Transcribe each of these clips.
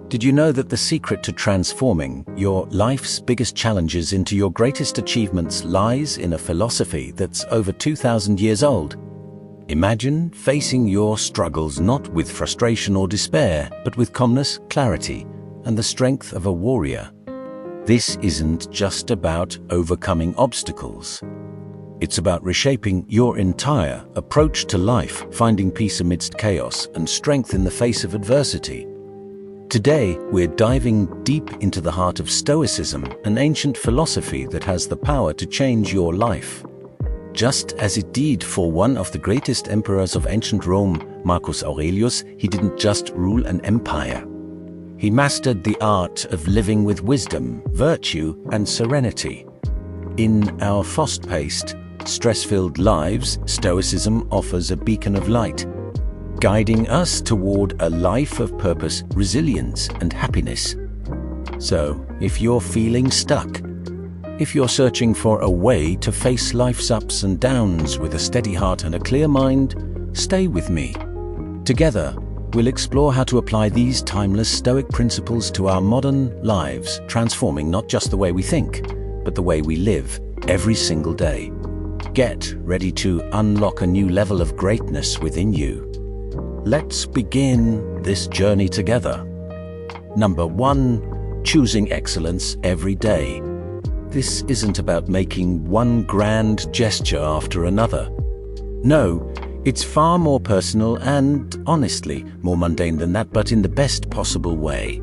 Did you know that the secret to transforming your life's biggest challenges into your greatest achievements lies in a philosophy that's over 2,000 years old? Imagine facing your struggles not with frustration or despair, but with calmness, clarity, and the strength of a warrior. This isn't just about overcoming obstacles. It's about reshaping your entire approach to life, finding peace amidst chaos and strength in the face of adversity. Today, we're diving deep into the heart of Stoicism, an ancient philosophy that has the power to change your life. Just as it did for one of the greatest emperors of ancient Rome, Marcus Aurelius, he didn't just rule an empire. He mastered the art of living with wisdom, virtue, and serenity. In our fast-paced, stress-filled lives, Stoicism offers a beacon of light, guiding us toward a life of purpose, resilience, and happiness. So, if you're feeling stuck, if you're searching for a way to face life's ups and downs with a steady heart and a clear mind, stay with me. Together, we'll explore how to apply these timeless Stoic principles to our modern lives, transforming not just the way we think, but the way we live every single day. Get ready to unlock a new level of greatness within you. Let's begin this journey together. Number 1, choosing excellence every day. This isn't about making one grand gesture after another. No, it's far more personal and, honestly, more mundane than that, but in the best possible way.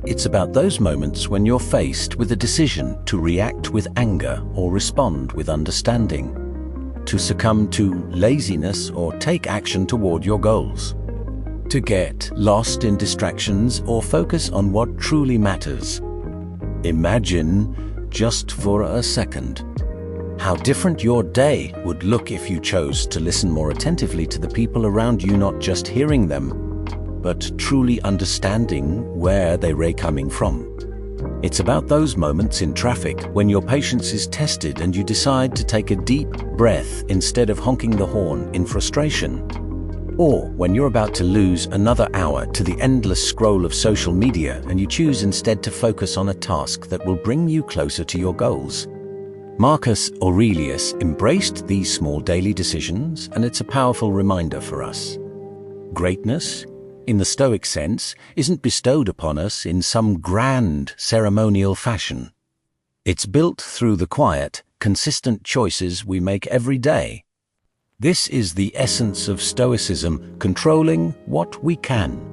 It's about those moments when you're faced with a decision to react with anger or respond with understanding, to succumb to laziness or take action toward your goals, to get lost in distractions or focus on what truly matters. Imagine, just for a second, how different your day would look if you chose to listen more attentively to the people around you, not just hearing them, but truly understanding where they're coming from. It's about those moments in traffic when your patience is tested and you decide to take a deep breath instead of honking the horn in frustration. Or when you're about to lose another hour to the endless scroll of social media and you choose instead to focus on a task that will bring you closer to your goals. Marcus Aurelius embraced these small daily decisions, and it's a powerful reminder for us. Greatness, in the Stoic sense, isn't bestowed upon us in some grand ceremonial fashion. It's built through the quiet, consistent choices we make every day. This is the essence of Stoicism, controlling what we can,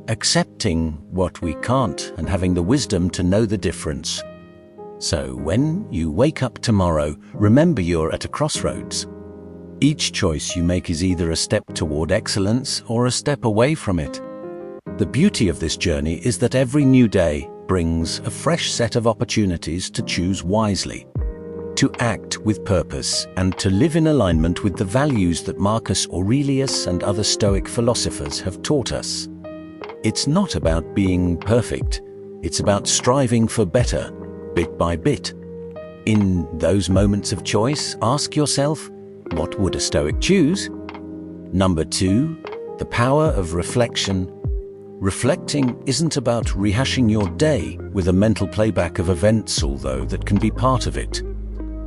accepting what we can't, and having the wisdom to know the difference. So when you wake up tomorrow, remember you're at a crossroads. Each choice you make is either a step toward excellence or a step away from it. The beauty of this journey is that every new day brings a fresh set of opportunities to choose wisely, to act with purpose, and to live in alignment with the values that Marcus Aurelius and other Stoic philosophers have taught us. It's not about being perfect. It's about striving for better, bit by bit. In those moments of choice, ask yourself, what would a Stoic choose? Number 2, the power of reflection. Reflecting isn't about rehashing your day with a mental playback of events, although that can be part of it.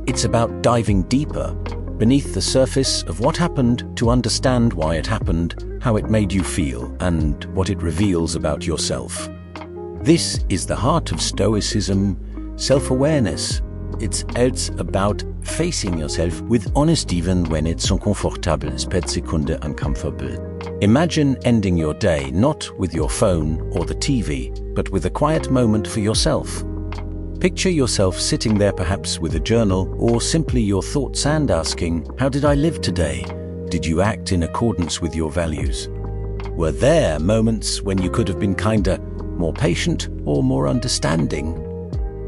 It's about diving deeper, beneath the surface of what happened to understand why it happened, how it made you feel, and what it reveals about yourself. This is the heart of Stoicism, self-awareness. It's about facing yourself with honesty even when it's uncomfortable, per sekunde uncomfortable. Imagine ending your day not with your phone or the TV, but with a quiet moment for yourself. Picture yourself sitting there, perhaps with a journal or simply your thoughts, and asking, how did I live today? Did you act in accordance with your values? Were there moments when you could have been kinder, more patient, or more understanding?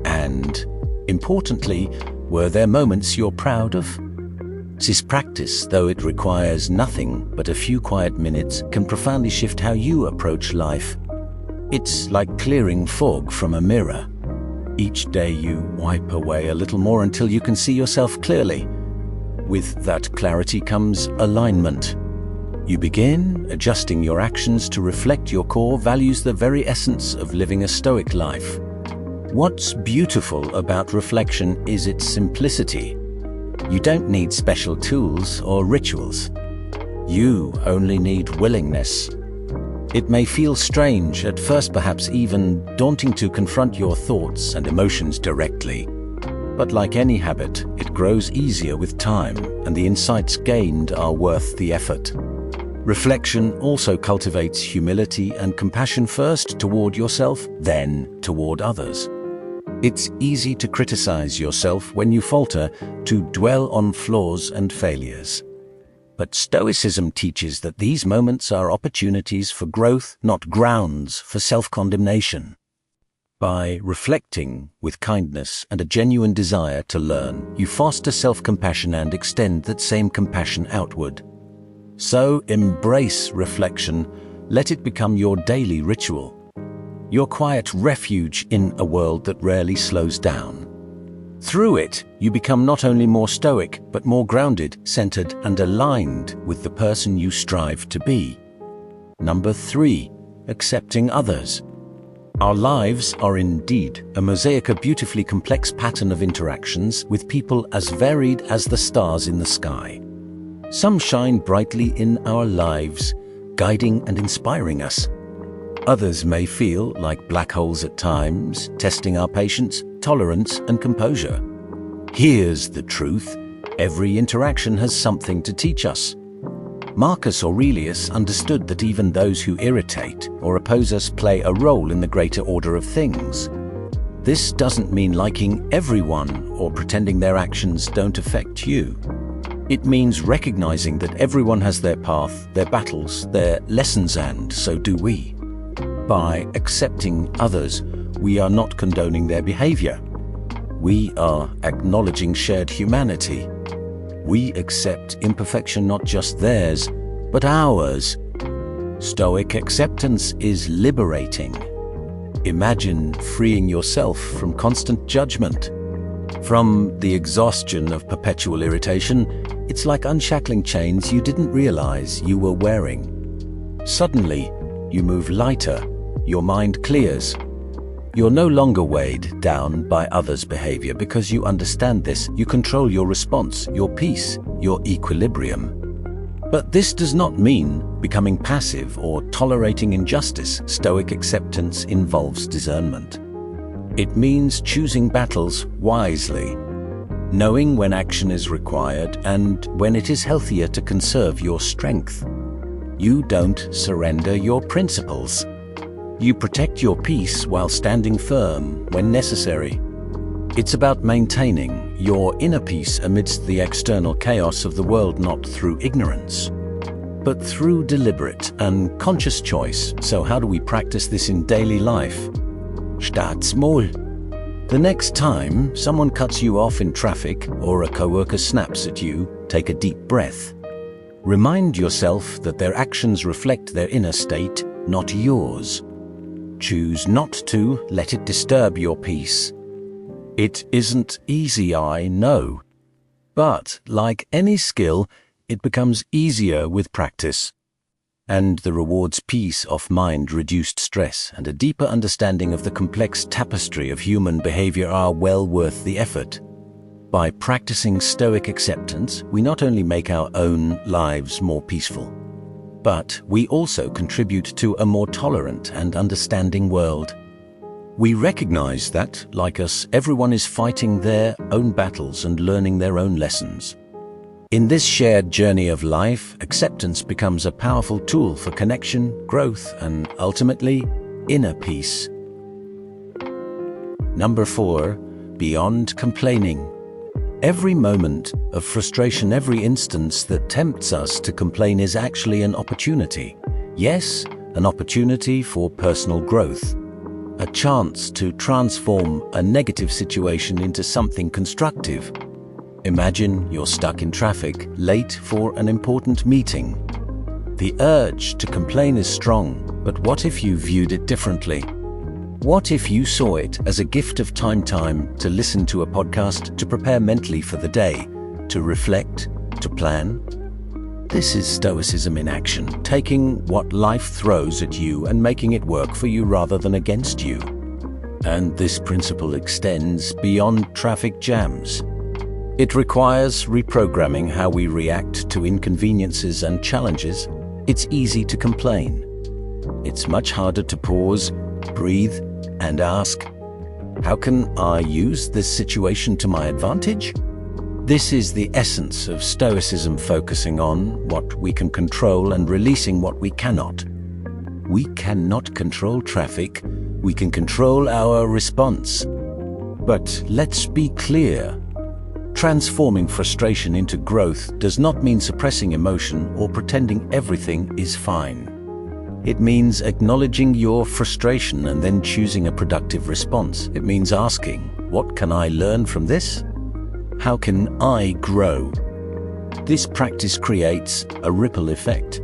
And importantly, were there moments you're proud of? This practice, though it requires nothing but a few quiet minutes, can profoundly shift how you approach life. It's like clearing fog from a mirror. Each day you wipe away a little more until you can see yourself clearly. With that clarity comes alignment. You begin adjusting your actions to reflect your core values, the very essence of living a Stoic life. What's beautiful about reflection is its simplicity. You don't need special tools or rituals. You only need willingness. It may feel strange at first, perhaps even daunting, to confront your thoughts and emotions directly. But like any habit, it grows easier with time, and the insights gained are worth the effort. Reflection also cultivates humility and compassion, first toward yourself, then toward others. It's easy to criticize yourself when you falter, to dwell on flaws and failures. But Stoicism teaches that these moments are opportunities for growth, not grounds for self-condemnation. By reflecting with kindness and a genuine desire to learn, you foster self-compassion and extend that same compassion outward. So embrace reflection. Let it become your daily ritual, your quiet refuge in a world that rarely slows down. Through it, you become not only more stoic, but more grounded, centered, and aligned with the person you strive to be. Number 3, accepting others. Our lives are indeed a mosaic, a beautifully complex pattern of interactions with people as varied as the stars in the sky. Some shine brightly in our lives, guiding and inspiring us. Others may feel like black holes at times, testing our patience, tolerance, and composure. Here's the truth: every interaction has something to teach us. Marcus Aurelius understood that even those who irritate or oppose us play a role in the greater order of things. This doesn't mean liking everyone or pretending their actions don't affect you. It means recognizing that everyone has their path, their battles, their lessons, and so do we. By accepting others, we are not condoning their behavior. We are acknowledging shared humanity. We accept imperfection, not just theirs, but ours. Stoic acceptance is liberating. Imagine freeing yourself from constant judgment. From the exhaustion of perpetual irritation, it's like unshackling chains you didn't realize you were wearing. Suddenly, you move lighter. Your mind clears. You're no longer weighed down by others' behavior because you understand this. You control your response, your peace, your equilibrium. But this does not mean becoming passive or tolerating injustice. Stoic acceptance involves discernment. It means choosing battles wisely, knowing when action is required and when it is healthier to conserve your strength. You don't surrender your principles. You protect your peace while standing firm when necessary. It's about maintaining your inner peace amidst the external chaos of the world, not through ignorance, but through deliberate and conscious choice. So how do we practice this in daily life? Start small. The next time someone cuts you off in traffic or a coworker snaps at you, take a deep breath. Remind yourself that their actions reflect their inner state, not yours. Choose not to let it disturb your peace. It isn't easy, I know, but like any skill, it becomes easier with practice. And the rewards peace of mind, reduced stress, and a deeper understanding of the complex tapestry of human behavior are well worth the effort. By practicing Stoic acceptance, we not only make our own lives more peaceful, but we also contribute to a more tolerant and understanding world. We recognize that, like us, everyone is fighting their own battles and learning their own lessons. In this shared journey of life, acceptance becomes a powerful tool for connection, growth, and ultimately, inner peace. Number 4, beyond complaining. Every moment of frustration, every instance that tempts us to complain is actually an opportunity. Yes, an opportunity for personal growth. A chance to transform a negative situation into something constructive. Imagine you're stuck in traffic, late for an important meeting. The urge to complain is strong, but what if you viewed it differently? What if you saw it as a gift of time to listen to a podcast, to prepare mentally for the day, to reflect, to plan? This is Stoicism in action, taking what life throws at you and making it work for you rather than against you. And this principle extends beyond traffic jams. It requires reprogramming how we react to inconveniences and challenges. It's easy to complain. It's much harder to pause, breathe, and ask, how can I use this situation to my advantage? This is the essence of Stoicism, focusing on what we can control and releasing what we cannot. We cannot control traffic, we can control our response. But let's be clear. Transforming frustration into growth does not mean suppressing emotion or pretending everything is fine. It means acknowledging your frustration and then choosing a productive response. It means asking, what can I learn from this? How can I grow? This practice creates a ripple effect.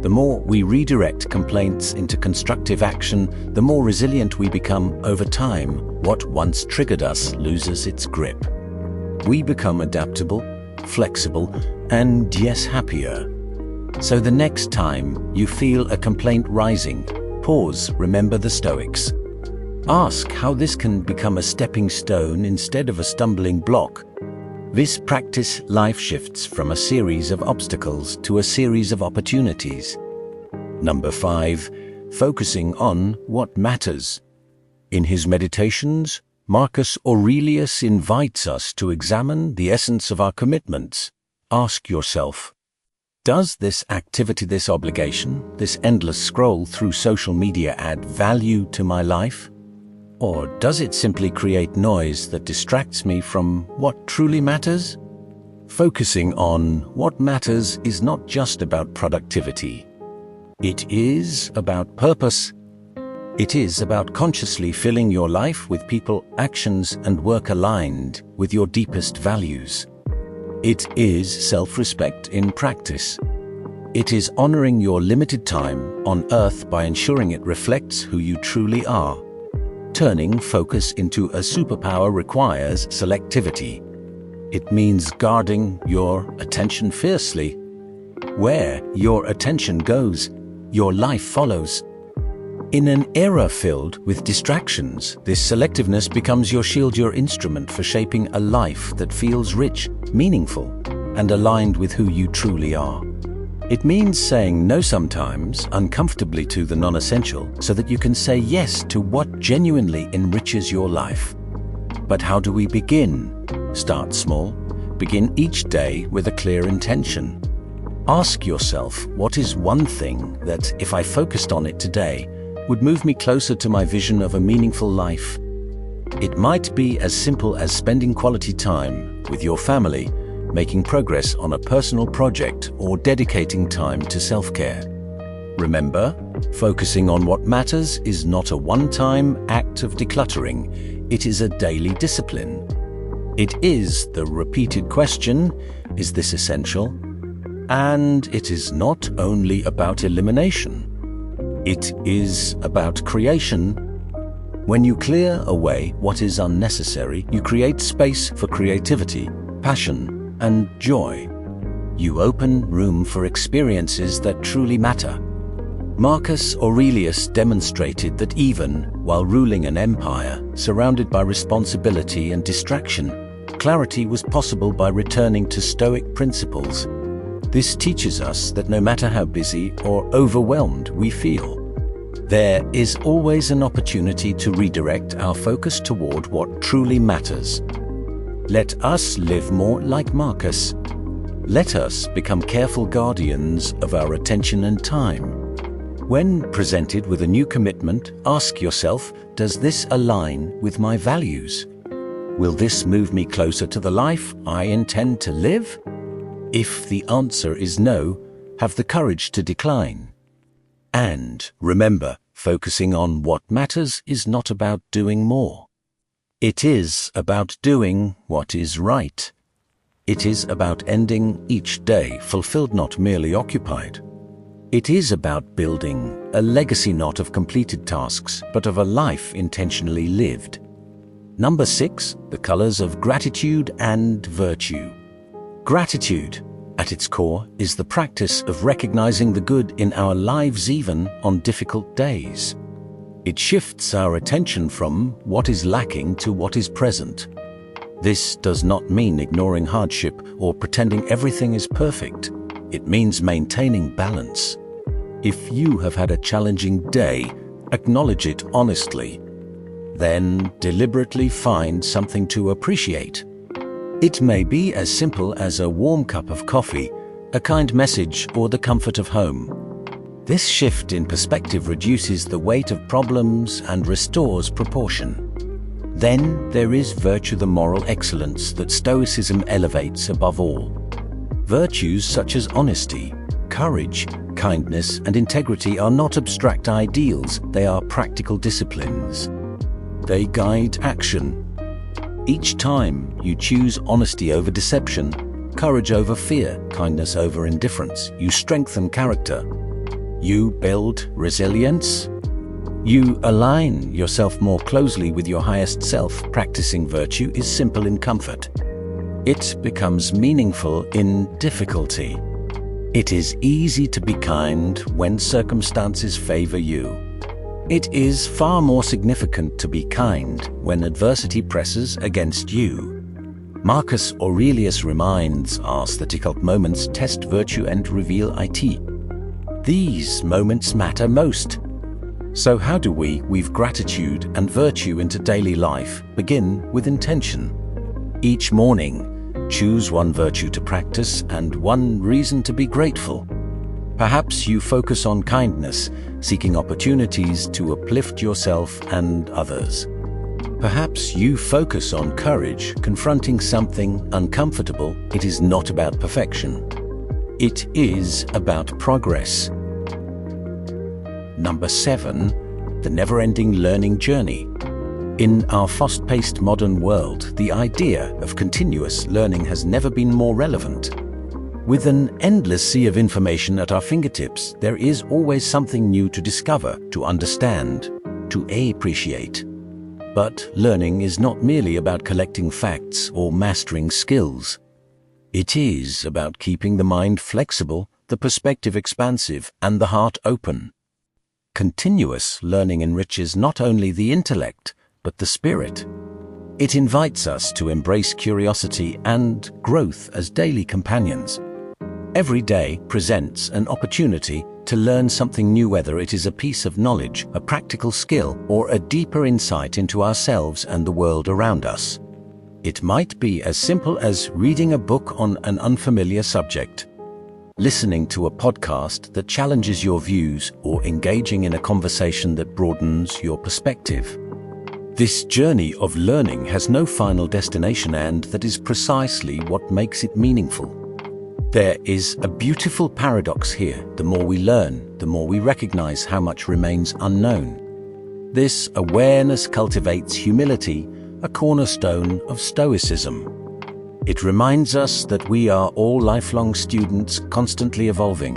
The more we redirect complaints into constructive action, the more resilient we become over time. What once triggered us loses its grip. We become adaptable, flexible, and yes, happier. So the next time you feel a complaint rising, pause, remember the Stoics. Ask how this can become a stepping stone instead of a stumbling block. This practice life shifts from a series of obstacles to a series of opportunities. Number 5, focusing on what matters. In his Meditations, Marcus Aurelius invites us to examine the essence of our commitments. Ask yourself, does this activity, this obligation, this endless scroll through social media add value to my life? Or does it simply create noise that distracts me from what truly matters? Focusing on what matters is not just about productivity. It is about purpose. It is about consciously filling your life with people, actions, and work aligned with your deepest values. It is self-respect in practice. It is honoring your limited time on earth by ensuring it reflects who you truly are. Turning focus into a superpower requires selectivity. It means guarding your attention fiercely. Where your attention goes, your life follows. In an era filled with distractions, this selectiveness becomes your shield, your instrument for shaping a life that feels rich, meaningful, and aligned with who you truly are. It means saying no sometimes, uncomfortably, to the non-essential, so that you can say yes to what genuinely enriches your life. But how do we begin? Start small. Begin each day with a clear intention. Ask yourself, what is one thing that, if I focused on it today, would move me closer to my vision of a meaningful life? It might be as simple as spending quality time with your family, making progress on a personal project, or dedicating time to self-care. Remember, focusing on what matters is not a one-time act of decluttering. It is a daily discipline. It is the repeated question, is this essential? And it is not only about elimination. It is about creation. When you clear away what is unnecessary, you create space for creativity, passion, and joy. You open room for experiences that truly matter. Marcus Aurelius demonstrated that even while ruling an empire surrounded by responsibility and distraction, clarity was possible by returning to Stoic principles. This teaches us that no matter how busy or overwhelmed we feel, there is always an opportunity to redirect our focus toward what truly matters. Let us live more like Marcus. Let us become careful guardians of our attention and time. When presented with a new commitment, ask yourself, does this align with my values? Will this move me closer to the life I intend to live? If the answer is no, have the courage to decline. And remember, focusing on what matters is not about doing more. It is about doing what is right. It is about ending each day fulfilled, not merely occupied. It is about building a legacy not of completed tasks, but of a life intentionally lived. Number 6, the colors of gratitude and virtue. Gratitude. At its core is the practice of recognizing the good in our lives even on difficult days. It shifts our attention from what is lacking to what is present. This does not mean ignoring hardship or pretending everything is perfect. It means maintaining balance. If you have had a challenging day, acknowledge it honestly. Then deliberately find something to appreciate. It may be as simple as a warm cup of coffee, a kind message, or the comfort of home. This shift in perspective reduces the weight of problems and restores proportion. Then there is virtue, the moral excellence that Stoicism elevates above all. Virtues such as honesty, courage, kindness, and integrity are not abstract ideals, they are practical disciplines. They guide action. Each time you choose honesty over deception, courage over fear, kindness over indifference, you strengthen character. You build resilience. You align yourself more closely with your highest self. Practicing virtue is simple in comfort. It becomes meaningful in difficulty. It is easy to be kind when circumstances favor you. It is far more significant to be kind when adversity presses against you. Marcus Aurelius reminds us that difficult moments test virtue and reveal it. These moments matter most. So how do we weave gratitude and virtue into daily life? Begin with intention. Each morning, choose one virtue to practice and one reason to be grateful. Perhaps you focus on kindness, seeking opportunities to uplift yourself and others. Perhaps you focus on courage, confronting something uncomfortable. It is not about perfection. It is about progress. Number 7, the never-ending learning journey. In our fast-paced modern world, the idea of continuous learning has never been more relevant. With an endless sea of information at our fingertips, there is always something new to discover, to understand, to appreciate. But learning is not merely about collecting facts or mastering skills. It is about keeping the mind flexible, the perspective expansive, and the heart open. Continuous learning enriches not only the intellect, but the spirit. It invites us to embrace curiosity and growth as daily companions. Every day presents an opportunity to learn something new, whether it is a piece of knowledge, a practical skill, or a deeper insight into ourselves and the world around us. It might be as simple as reading a book on an unfamiliar subject, listening to a podcast that challenges your views, or engaging in a conversation that broadens your perspective. This journey of learning has no final destination, and that is precisely what makes it meaningful. There is a beautiful paradox here. The more we learn, the more we recognize how much remains unknown. This awareness cultivates humility, a cornerstone of Stoicism. It reminds us that we are all lifelong students, constantly evolving.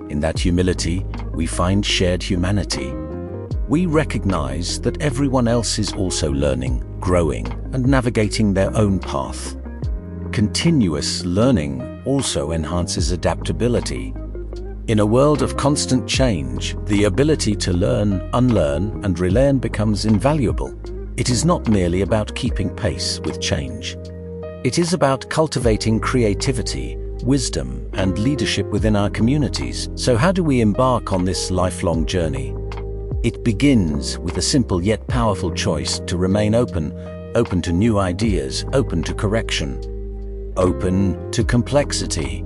In that humility, we find shared humanity. We recognize that everyone else is also learning, growing, and navigating their own path. Continuous learning also enhances adaptability. In a world of constant change, the ability to learn, unlearn, and relearn becomes invaluable. It is not merely about keeping pace with change. It is about cultivating creativity, wisdom, and leadership within our communities. So how do we embark on this lifelong journey? It begins with a simple yet powerful choice to remain open to new ideas, open to correction, open to complexity.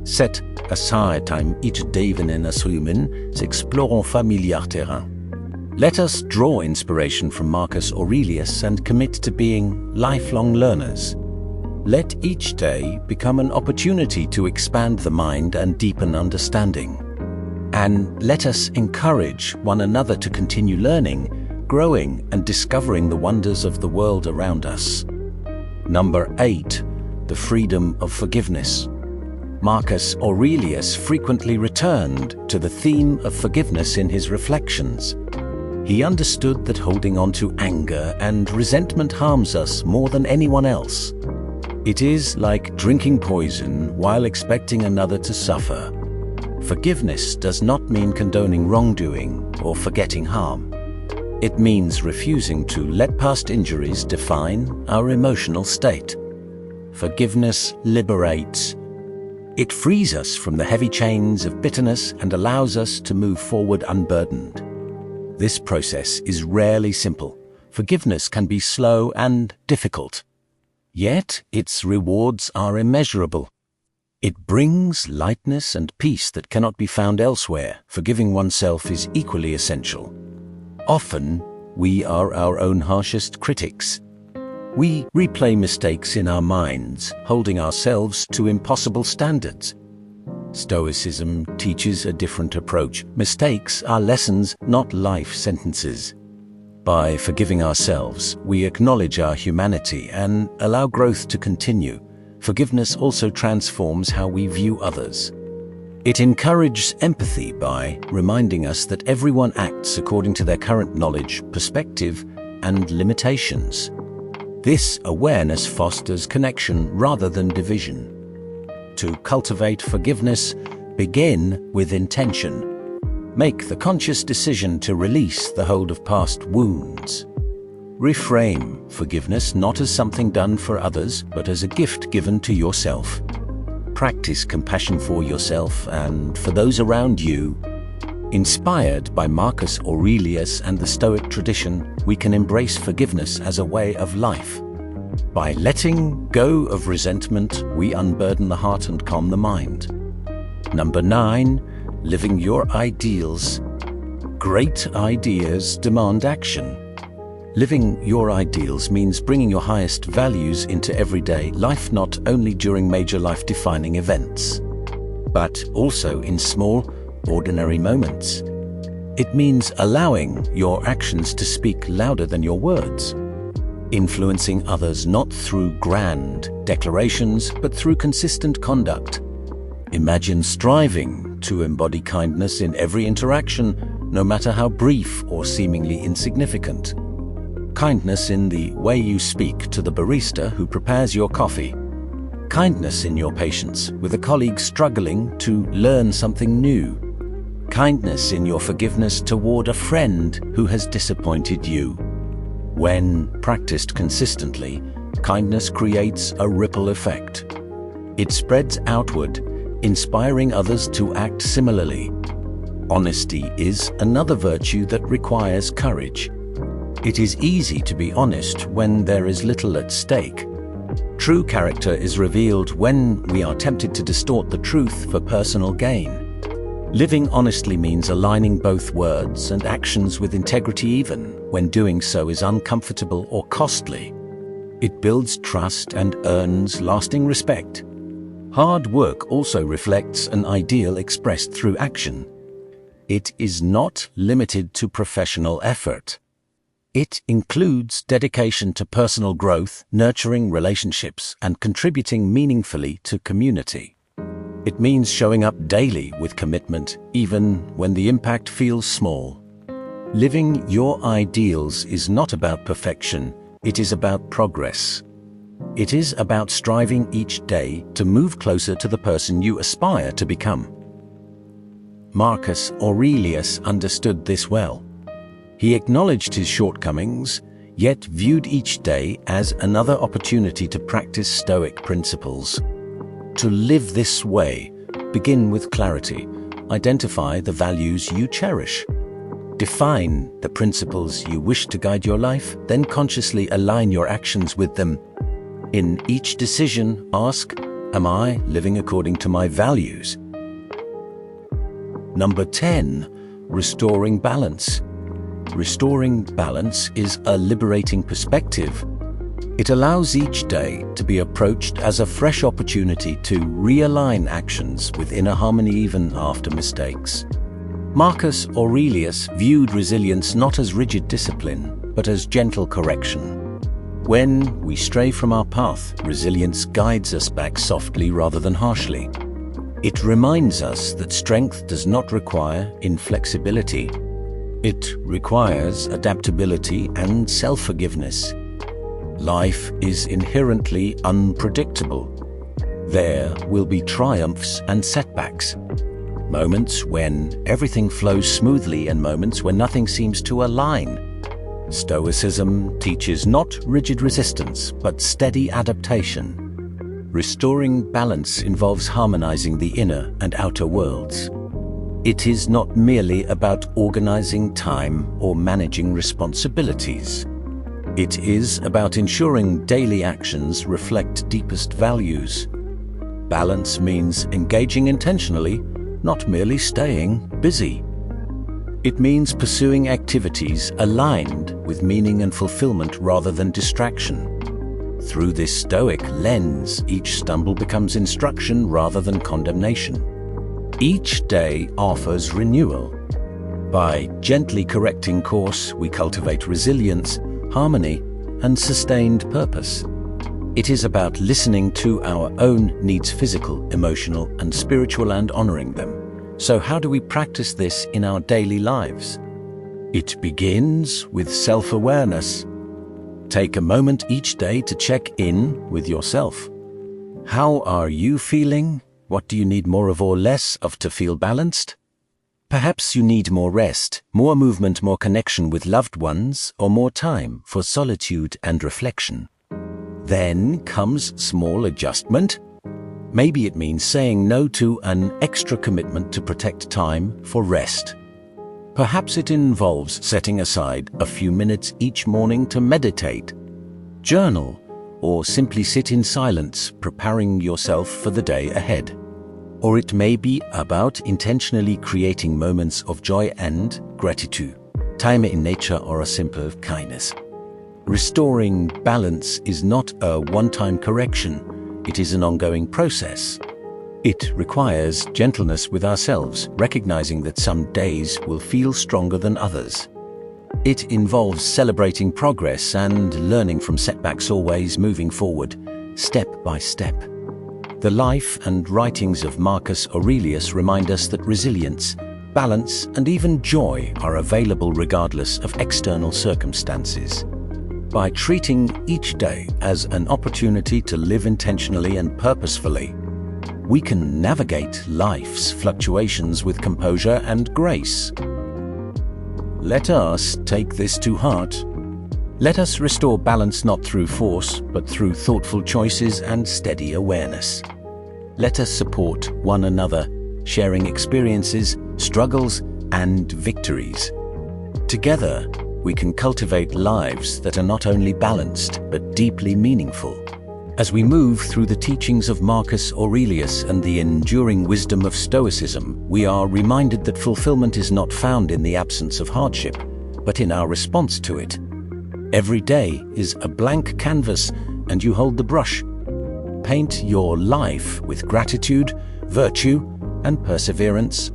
Set aside time each day in a semaine, explorons familiar terrain. Let us draw inspiration from Marcus Aurelius and commit to being lifelong learners. Let each day become an opportunity to expand the mind and deepen understanding. And let us encourage one another to continue learning, growing, and discovering the wonders of the world around us. Number 8. The freedom of forgiveness. Marcus Aurelius frequently returned to the theme of forgiveness in his reflections. He understood that holding on to anger and resentment harms us more than anyone else. It is like drinking poison while expecting another to suffer. Forgiveness does not mean condoning wrongdoing or forgetting harm. It means refusing to let past injuries define our emotional state. Forgiveness liberates. It frees us from the heavy chains of bitterness and allows us to move forward unburdened. This process is rarely simple. Forgiveness can be slow and difficult. Yet its rewards are immeasurable. It brings lightness and peace that cannot be found elsewhere. Forgiving oneself is equally essential. Often, we are our own harshest critics. We replay mistakes in our minds, holding ourselves to impossible standards. Stoicism teaches a different approach. Mistakes are lessons, not life sentences. By forgiving ourselves, we acknowledge our humanity and allow growth to continue. Forgiveness also transforms how we view others. It encourages empathy by reminding us that everyone acts according to their current knowledge, perspective, and limitations. This awareness fosters connection rather than division. To cultivate forgiveness, begin with intention. Make the conscious decision to release the hold of past wounds. Reframe forgiveness not as something done for others, but as a gift given to yourself. Practice compassion for yourself and for those around you. Inspired by Marcus Aurelius and the Stoic tradition, we can embrace forgiveness as a way of life. By letting go of resentment, we unburden the heart and calm the mind. Number 9, living your ideals. Great ideas demand action. Living your ideals means bringing your highest values into everyday life, not only during major life-defining events, but also in small, ordinary moments. It means allowing your actions to speak louder than your words, influencing others not through grand declarations, but through consistent conduct. Imagine striving to embody kindness in every interaction, no matter how brief or seemingly insignificant. Kindness in the way you speak to the barista who prepares your coffee. Kindness in your patience with a colleague struggling to learn something new. Kindness in your forgiveness toward a friend who has disappointed you. When practiced consistently, kindness creates a ripple effect. It spreads outward, inspiring others to act similarly. Honesty is another virtue that requires courage. It is easy to be honest when there is little at stake. True character is revealed when we are tempted to distort the truth for personal gain. Living honestly means aligning both words and actions with integrity even when doing so is uncomfortable or costly. It builds trust and earns lasting respect. Hard work also reflects an ideal expressed through action. It is not limited to professional effort. It includes dedication to personal growth, nurturing relationships, and contributing meaningfully to community. It means showing up daily with commitment, even when the impact feels small. Living your ideals is not about perfection, it is about progress. It is about striving each day to move closer to the person you aspire to become. Marcus Aurelius understood this well. He acknowledged his shortcomings, yet viewed each day as another opportunity to practice Stoic principles. To live this way, begin with clarity. Identify the values you cherish. Define the principles you wish to guide your life, then consciously align your actions with them. In each decision, ask, am I living according to my values? Number 10, restoring balance. Restoring balance is a liberating perspective. It allows each day to be approached as a fresh opportunity to realign actions with inner harmony even after mistakes. Marcus Aurelius viewed resilience not as rigid discipline, but as gentle correction. When we stray from our path, resilience guides us back softly rather than harshly. It reminds us that strength does not require inflexibility. It requires adaptability and self-forgiveness. Life is inherently unpredictable. There will be triumphs and setbacks, moments when everything flows smoothly and moments when nothing seems to align. Stoicism teaches not rigid resistance, but steady adaptation. Restoring balance involves harmonizing the inner and outer worlds. It is not merely about organizing time or managing responsibilities. It is about ensuring daily actions reflect deepest values. Balance means engaging intentionally, not merely staying busy. It means pursuing activities aligned with meaning and fulfillment rather than distraction. Through this Stoic lens, each stumble becomes instruction rather than condemnation. Each day offers renewal. By gently correcting course, we cultivate resilience, harmony, and sustained purpose. It is about listening to our own needs, physical, emotional, and spiritual, and honoring them. So how do we practice this in our daily lives? It begins with self-awareness. Take a moment each day to check in with yourself. How are you feeling? What do you need more of or less of to feel balanced? Perhaps you need more rest, more movement, more connection with loved ones, or more time for solitude and reflection. Then comes small adjustment. Maybe it means saying no to an extra commitment to protect time for rest. Perhaps it involves setting aside a few minutes each morning to meditate, journal, or simply sit in silence, preparing yourself for the day ahead. Or it may be about intentionally creating moments of joy and gratitude, time in nature or a simple kindness. Restoring balance is not a one-time correction, it is an ongoing process. It requires gentleness with ourselves, recognizing that some days will feel stronger than others. It involves celebrating progress and learning from setbacks, always moving forward, step by step. The life and writings of Marcus Aurelius remind us that resilience, balance, and even joy are available regardless of external circumstances. By treating each day as an opportunity to live intentionally and purposefully, we can navigate life's fluctuations with composure and grace. Let us take this to heart. Let us restore balance not through force, but through thoughtful choices and steady awareness. Let us support one another, sharing experiences, struggles, and victories. Together, we can cultivate lives that are not only balanced, but deeply meaningful. As we move through the teachings of Marcus Aurelius and the enduring wisdom of Stoicism, we are reminded that fulfillment is not found in the absence of hardship, but in our response to it. Every day is a blank canvas, and you hold the brush. Paint your life with gratitude, virtue, and perseverance.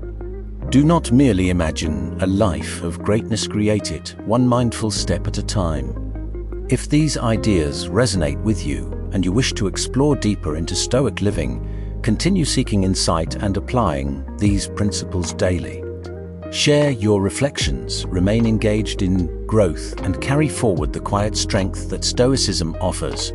Do not merely imagine a life of greatness, create it, one mindful step at a time. If these ideas resonate with you, and you wish to explore deeper into Stoic living, continue seeking insight and applying these principles daily. Share your reflections, remain engaged in growth, and carry forward the quiet strength that Stoicism offers.